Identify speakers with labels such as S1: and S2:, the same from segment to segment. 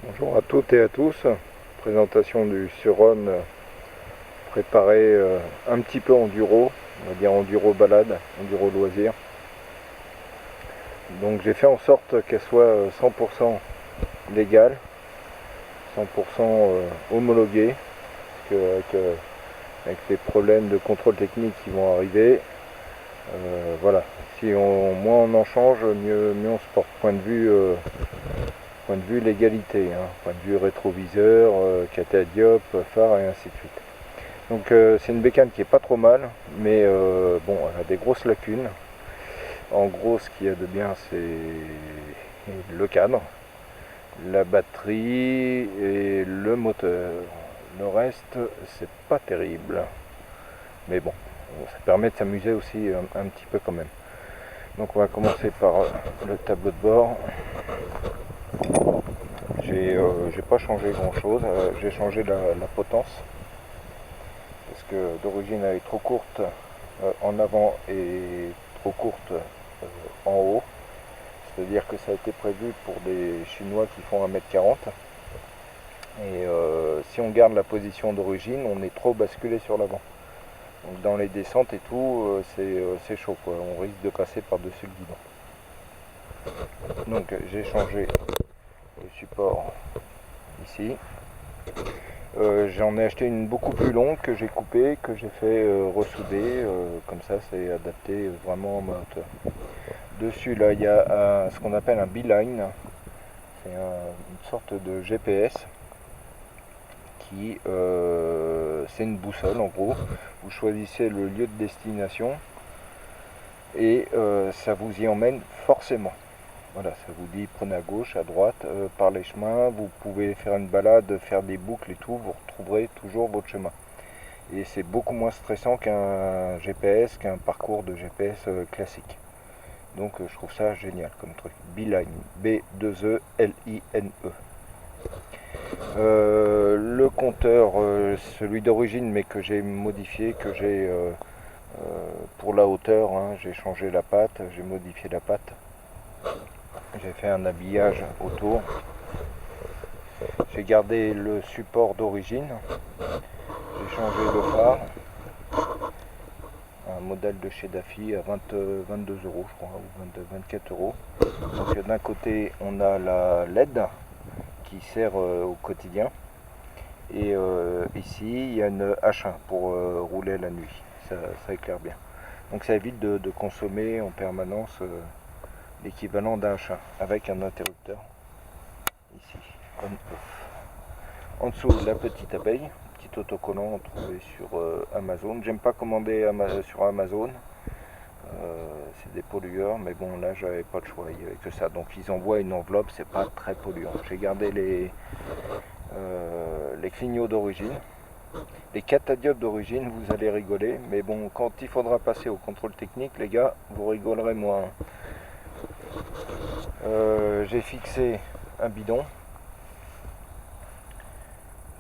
S1: Bonjour à toutes et à tous. Présentation du Suron préparé un petit peu enduro, on va dire enduro balade, enduro loisir. Donc j'ai fait en sorte qu'elle soit 100% légale, 100% homologuée, parce avec les problèmes de contrôle technique qui vont arriver, voilà. Si moins on en change, mieux on se porte. Point de vue légalité, hein. Point de vue rétroviseur, catadiop, phare et ainsi de suite. Donc c'est une bécane qui est pas trop mal, mais bon, elle a des grosses lacunes. En gros, ce qu'il y a de bien, c'est le cadre, la batterie et le moteur. Le reste, c'est pas terrible. Mais bon, ça permet de s'amuser aussi un petit peu quand même. Donc on va commencer par le tableau de bord. J'ai pas changé grand chose, j'ai changé la potence parce que d'origine elle est trop courte en avant et trop courte en haut. C'est-à-dire que ça a été prévu pour des Chinois qui font 1m40. Et si on garde la position d'origine, on est trop basculé sur l'avant. Donc dans les descentes et tout, c'est chaud, quoi. On risque de passer par-dessus le guidon. Donc j'ai changé le support ici. J'en ai acheté une beaucoup plus longue que j'ai coupée, que j'ai fait ressouder, comme ça c'est adapté vraiment à ma hauteur. Dessus là il y a ce qu'on appelle un beeline, c'est une sorte de GPS qui c'est une boussole en gros. Vous choisissez le lieu de destination et ça vous y emmène forcément. Voilà, ça vous dit prenez à gauche, à droite, par les chemins, vous pouvez faire une balade, faire des boucles et tout, vous retrouverez toujours votre chemin. Et c'est beaucoup moins stressant qu'un GPS, qu'un parcours de GPS classique. Donc je trouve ça génial comme truc. Beeline, B2E-L-I-N-E. Le compteur, celui d'origine mais que j'ai modifié, que j'ai pour la hauteur, hein, j'ai changé la patte, j'ai modifié la patte. J'ai fait un habillage autour. J'ai gardé le support d'origine. J'ai changé le phare. Un modèle de chez Daffy à 22 euros, je crois, ou 24 euros. Donc d'un côté, on a la LED qui sert au quotidien. Et ici, il y a une H1 pour rouler la nuit. Ça éclaire bien. Donc ça évite de consommer en permanence l'équivalent d'un H1 avec un interrupteur ici, on-off. En dessous, la petite abeille, petit autocollant trouvé sur Amazon. J'aime pas commander sur Amazon, c'est des pollueurs, mais bon, là j'avais pas de choix, il n'y avait que ça. Donc ils envoient une enveloppe, c'est pas très polluant. J'ai gardé les clignots d'origine. Les catadiopes d'origine, vous allez rigoler, mais bon, quand il faudra passer au contrôle technique, les gars, vous rigolerez moins. J'ai fixé un bidon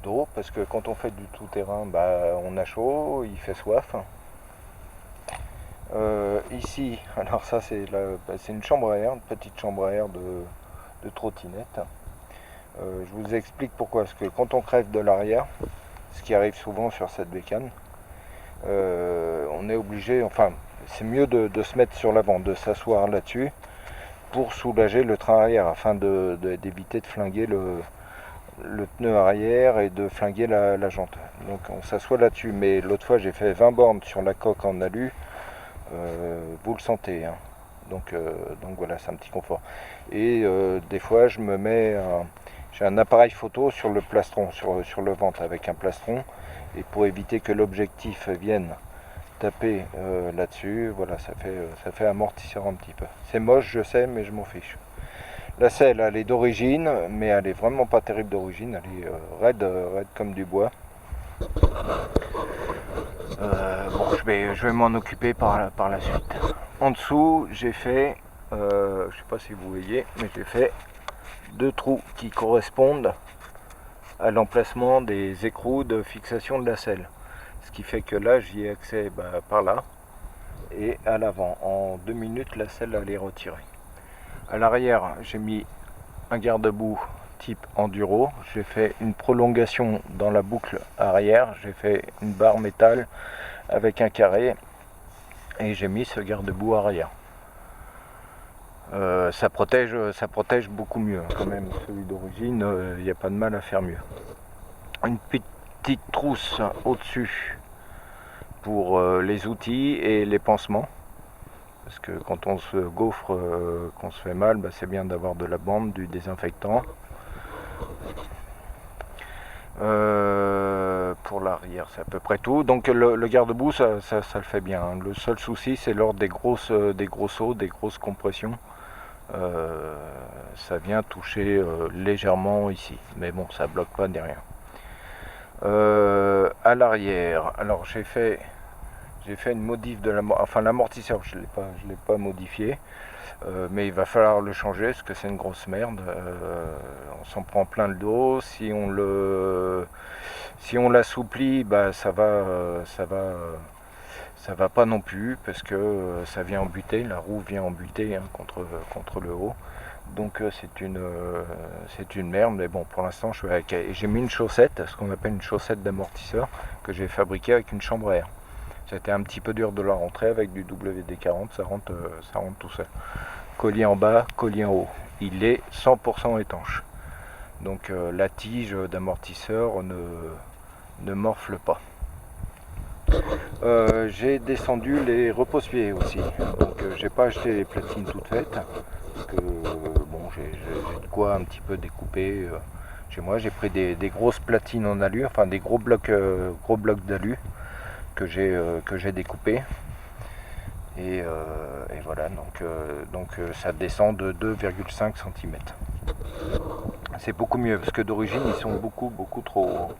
S1: d'eau parce que quand on fait du tout-terrain, bah, on a chaud, il fait soif. Ici, alors ça c'est une chambre à air, une petite chambre à air de trottinette. Je vous explique pourquoi, parce que quand on crève de l'arrière, ce qui arrive souvent sur cette bécane, on est obligé, enfin c'est mieux de se mettre sur l'avant, de s'asseoir là-dessus pour soulager le train arrière afin d'éviter de flinguer le pneu arrière et de flinguer la jante. Donc on s'assoit là-dessus, mais l'autre fois j'ai fait 20 bornes sur la coque en alu, vous le sentez, hein. Donc voilà, c'est un petit confort. Et des fois je me mets j'ai un appareil photo sur le plastron, sur le ventre avec un plastron, et pour éviter que l'objectif vienne taper là-dessus, voilà, ça fait amortisseur un petit peu. C'est moche, je sais, mais je m'en fiche. La selle, elle est d'origine, mais elle est vraiment pas terrible d'origine, elle est raide comme du bois. Bon, je vais m'en occuper par la suite. En dessous, j'ai fait, je sais pas si vous voyez, mais j'ai fait 2 trous qui correspondent à l'emplacement des écrous de fixation de la selle. Ce qui fait que là, j'y ai accès par là et à l'avant. En 2 minutes, la selle elle est retirée. À l'arrière, j'ai mis un garde-boue type enduro. J'ai fait une prolongation dans la boucle arrière, j'ai fait une barre métal avec un carré et j'ai mis ce garde-boue arrière. Ça protège beaucoup mieux quand même. Celui d'origine, il n'y a pas de mal à faire mieux. Une petite trousse au-dessus pour les outils et les pansements. Parce que quand on se gaufre, qu'on se fait mal, c'est bien d'avoir de la bande, du désinfectant. Pour l'arrière, c'est à peu près tout. Donc le garde-boue, ça le fait bien. Le seul souci, c'est lors des gros sauts, des grosses compressions. Ça vient toucher légèrement ici. Mais bon, ça bloque pas derrière. À l'arrière, alors j'ai fait une modif de l'amortisseur, je l'ai pas modifié, mais il va falloir le changer parce que c'est une grosse merde. On s'en prend plein le dos. Si on l'assouplit, ça va pas non plus parce que ça vient en butée, la roue vient en butée contre le haut. Donc c'est une merde, mais bon, pour l'instant je suis avec. J'ai mis une chaussette, ce qu'on appelle une chaussette d'amortisseur, que j'ai fabriquée avec une chambre à air. C'était un petit peu dur de la rentrer avec du WD-40, ça rentre tout seul. Collier en bas, collier en haut. Il est 100% étanche. Donc la tige d'amortisseur ne morfle pas. J'ai descendu les repose-pieds aussi. Donc j'ai pas acheté les platines toutes faites. Parce que j'ai de quoi un petit peu découper. Chez moi, j'ai pris des grosses platines en alu, enfin des gros blocs d'alu que j'ai découpé. Et voilà, donc ça descend de 2,5 cm. C'est beaucoup mieux parce que d'origine ils sont beaucoup trop hauts.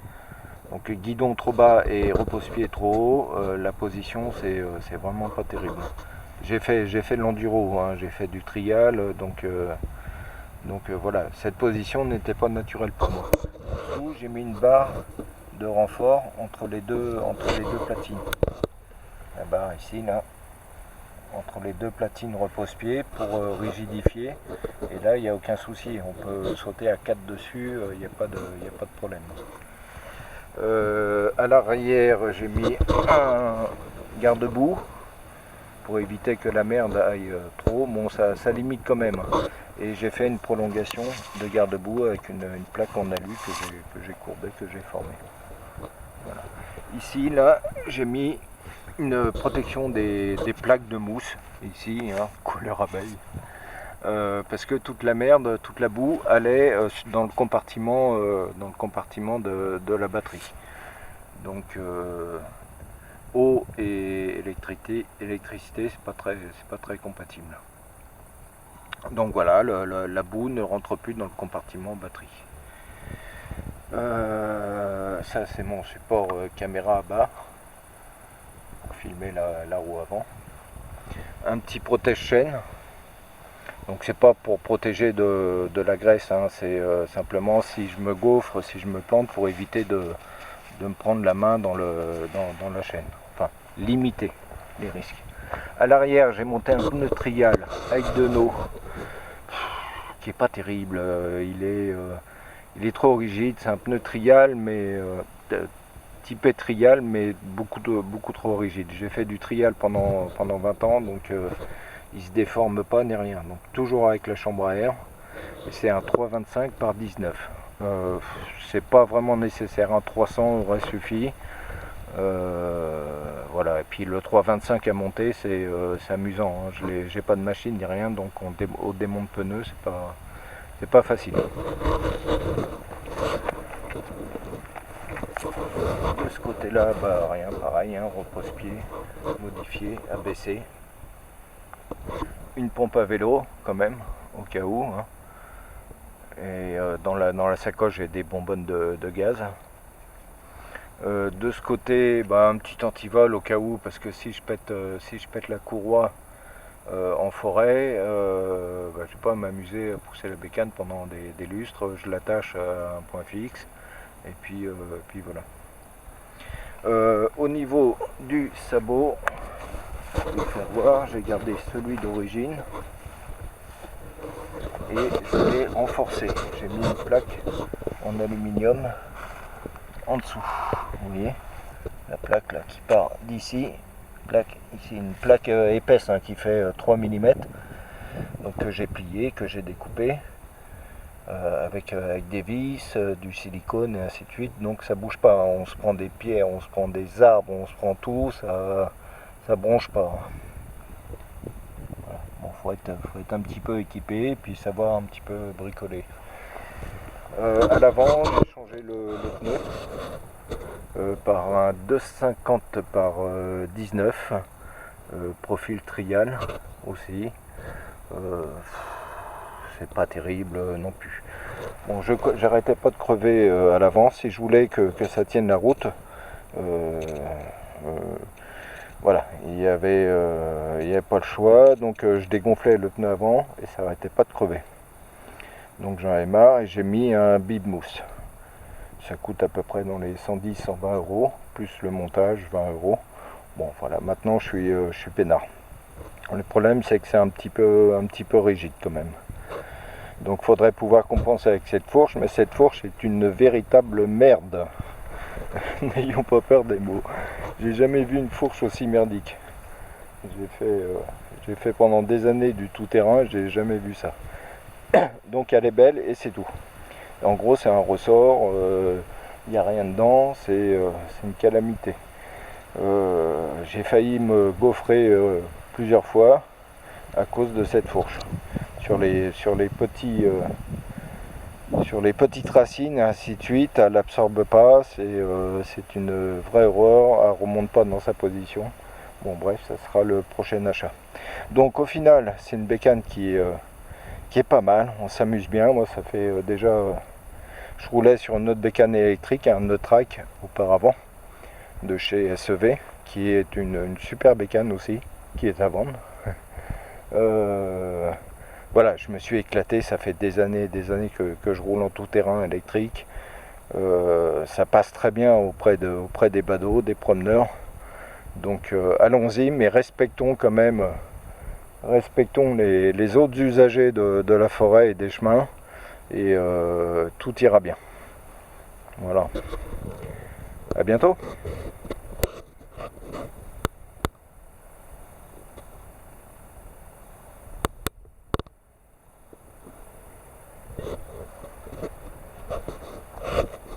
S1: Donc guidon trop bas et repose-pied trop haut, la position c'est vraiment pas terrible. J'ai fait de l'enduro, j'ai fait du trial, donc voilà, cette position n'était pas naturelle pour moi. En dessous, j'ai mis une barre de renfort entre les deux platines. La barre ici, là, entre les deux platines repose-pied pour rigidifier. Et là, il n'y a aucun souci, on peut sauter à 4 dessus, il n'y a pas de problème. À l'arrière, j'ai mis un garde-boue pour éviter que la merde aille trop. Bon, ça limite quand même. Et j'ai fait une prolongation de garde-boue avec une plaque en alu que j'ai courbée, que j'ai formée. Voilà. Ici, là, j'ai mis une protection des plaques de mousse. Ici, couleur abeille. Parce que toute la merde, toute la boue allait dans le compartiment de la batterie. Donc eau et électricité, c'est pas très compatible. Donc voilà, la boue ne rentre plus dans le compartiment batterie. Ça c'est mon support caméra à bas pour filmer la roue avant. Un petit protège-chaîne. Donc c'est pas pour protéger de la graisse, c'est simplement si je me gaufre, si je me plante, pour éviter de me prendre la main dans la chaîne. Enfin, limiter les risques. À l'arrière, j'ai monté un pneu trial avec de nœuds qui est pas terrible. Il est trop rigide. C'est un pneu trial, mais typé trial, mais beaucoup trop rigide. J'ai fait du trial pendant 20 ans, donc il se déforme pas ni rien. Donc toujours avec la chambre à air. C'est un 3,25 par 19. C'est pas vraiment nécessaire, un 300 aurait suffi. Voilà, et puis le 3,25 à monter, c'est amusant. J'ai pas de machine ni rien, donc on démonte pneus, c'est pas facile. De ce côté-là, rien, pareil, repose-pied modifié, abaissé. Une pompe à vélo quand même, au cas où. Et dans la sacoche, j'ai des bonbonnes de gaz. De ce côté, un petit antivol au cas où, parce que si je pète la courroie en forêt, je vais pas m'amuser à pousser la bécane pendant des lustres. Je l'attache à un point fixe et puis voilà. Au niveau du sabot, je vais faire voir, j'ai gardé celui d'origine et je l'ai renforcé. J'ai mis une plaque en aluminium en dessous. Vous voyez la plaque là qui part d'ici. Ici une plaque épaisse hein, qui fait 3 mm. Donc que j'ai plié, que j'ai découpé avec des vis, du silicone et ainsi de suite. Donc ça bouge pas. On se prend des pierres, on se prend des arbres, on se prend tout, ça bronche pas. Voilà. Bon, faut être un petit peu équipé et puis savoir un petit peu bricoler. À l'avant, j'ai changé le pneu par un 250 par 19 profil trial aussi. C'est pas terrible non plus. Bon, j'arrêtais pas de crever à l'avant si je voulais que ça tienne la route. Voilà, il y avait pas le choix, donc je dégonflais le pneu avant et ça arrêtait pas de crever. Donc j'en avais marre et j'ai mis un bib mousse. Ça coûte à peu près dans les 110-120 euros, plus le montage 20 euros. Bon voilà, maintenant je suis peinard. Le problème c'est que c'est un petit peu rigide quand même. Donc il faudrait pouvoir compenser avec cette fourche, mais cette fourche est une véritable merde. N'ayons pas peur des mots. J'ai jamais vu une fourche aussi merdique. J'ai fait pendant des années du tout-terrain, j'ai jamais vu ça. Donc elle est belle et c'est tout. En gros c'est un ressort, il n'y a rien dedans, c'est une calamité. J'ai failli me gaufrer plusieurs fois à cause de cette fourche. Sur les petites racines et ainsi de suite, elle n'absorbe pas, c'est une vraie horreur, elle ne remonte pas dans sa position. Bon bref, ça sera le prochain achat. Donc au final, c'est une bécane qui est pas mal, on s'amuse bien. Moi ça fait déjà, je roulais sur une autre bécane électrique, un No-Track auparavant, de chez SEV, qui est une super bécane aussi, qui est à vendre. Voilà, je me suis éclaté, ça fait des années que je roule en tout-terrain électrique. Ça passe très bien auprès des badauds, des promeneurs. Donc allons-y, mais respectons quand même les autres usagers de la forêt et des chemins, et tout ira bien. Voilà. À bientôt.